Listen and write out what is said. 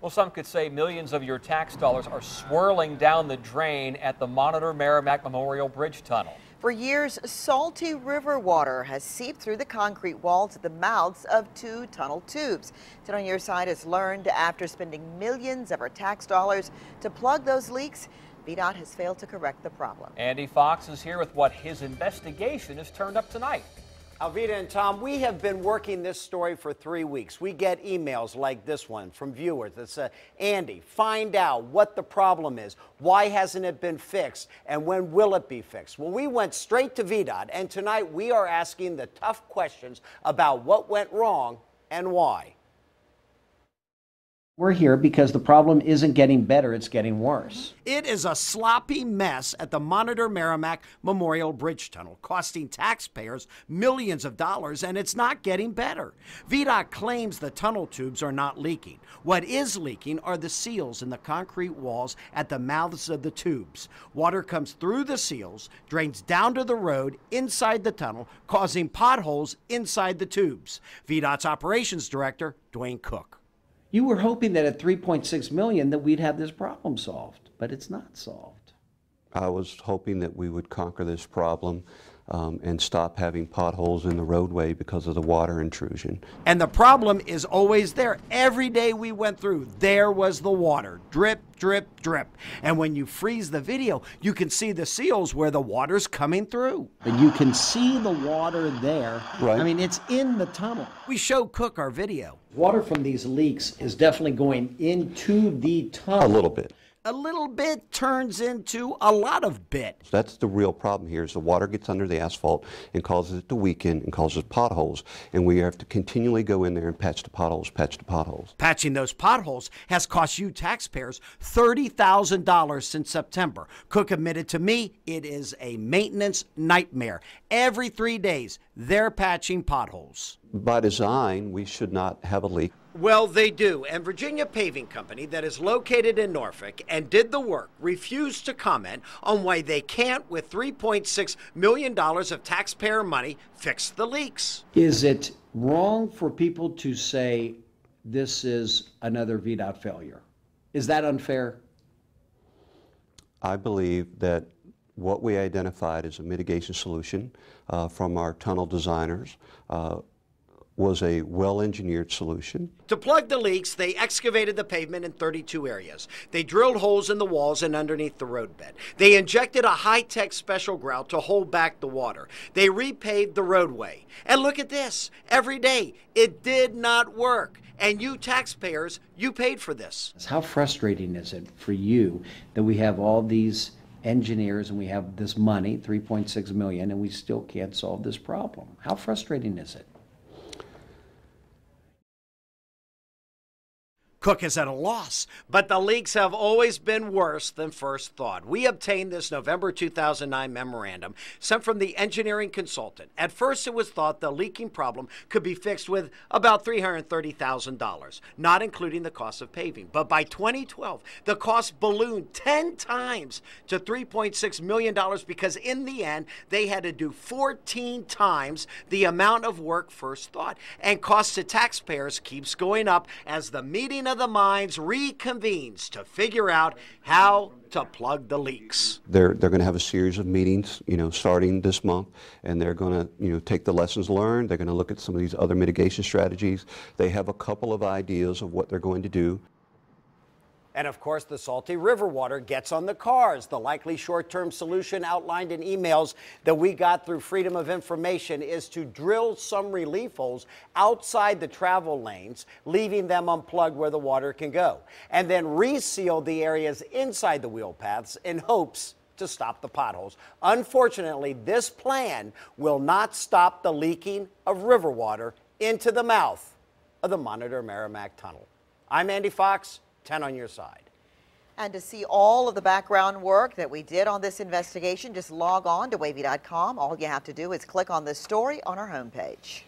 Well, some could say millions of your tax dollars are swirling down the drain at the Monitor Merrimack Memorial Bridge Tunnel. For years, salty river water has seeped through the concrete walls at the mouths of two tunnel tubes. 10 on Your Side has learned after spending millions of our tax dollars to plug those leaks, VDOT has failed to correct the problem. Andy Fox is here with what his investigation has turned up tonight. Alvita and Tom, we have been working this story for 3 weeks. We get emails like this one from viewers that say, Andy, find out what the problem is. Why hasn't it been fixed? And when will it be fixed? Well, we went straight to VDOT, and tonight we are asking the tough questions about what went wrong and why. We're here because the problem isn't getting better, it's getting worse. It is a sloppy mess at the Monitor Merrimack Memorial Bridge Tunnel, costing taxpayers millions of dollars, and it's not getting better. VDOT claims the tunnel tubes are not leaking. What is leaking are the seals in the concrete walls at the mouths of the tubes. Water comes through the seals, drains down to the road inside the tunnel, causing potholes inside the tubes. VDOT's operations director, Dwayne Cook. You were hoping that at $3.6 million that we'd have this problem solved, but it's not solved. I was hoping that we would conquer this problem and stop having potholes in the roadway because of the water intrusion. And the problem is always there. Every day we went through, there was the water. Drip, drip, drip. And when you freeze the video, you can see the seals where the water's coming through. But you can see the water there. Right. I mean, it's in the tunnel. We showed Cook our video. Water from these leaks is definitely going into the tunnel. A little bit. A little bit turns into a lot of bit. That's the real problem here is the water gets under the asphalt and causes it to weaken and causes potholes. And we have to continually go in there and patch the potholes, patch the potholes. Patching those potholes has cost you taxpayers $30,000 since September. Cook admitted to me it is a maintenance nightmare. Every 3 days, they're patching potholes. By design, we should not have a leak. Well, they do, and Virginia Paving Company, that is located in Norfolk and did the work, refused to comment on why they can't, with $3.6 million of taxpayer money, fix the leaks. Is it wrong for people to say this is another VDOT failure? Is that unfair? I believe that what we identified as a mitigation solution from our tunnel designers was a well-engineered solution. To plug the leaks, they excavated the pavement in 32 areas. They drilled holes in the walls and underneath the roadbed. They injected a high-tech special grout to hold back the water. They repaved the roadway. And look at this. Every day, it did not work. And you taxpayers, you paid for this. How frustrating is it for you that we have all these engineers and we have this money, $3.6 million, and we still can't solve this problem? How frustrating is it? Cook is at a loss, but the leaks have always been worse than first thought. We obtained this November 2009 memorandum sent from the engineering consultant. At first, it was thought the leaking problem could be fixed with about $330,000, not including the cost of paving. But by 2012, the cost ballooned 10 times to $3.6 million because in the end, they had to do 14 times the amount of work first thought. And cost to taxpayers keeps going up as the meeting of the minds reconvenes to figure out how to plug the leaks. They're going to have a series of meetings, starting this month, and they're going to, take the lessons learned. They're going to look at some of these other mitigation strategies. They have a couple of ideas of what they're going to do. And of course, the salty river water gets on the cars. The likely short-term solution outlined in emails that we got through Freedom of Information is to drill some relief holes outside the travel lanes, leaving them unplugged where the water can go, and then reseal the areas inside the wheel paths in hopes to stop the potholes. Unfortunately, this plan will not stop the leaking of river water into the mouth of the Monitor Merrimack Tunnel. I'm Andy Fox. 10 on Your Side. And to see all of the background work that we did on this investigation, just log on to wavy.com. All you have to do is click on this story on our homepage.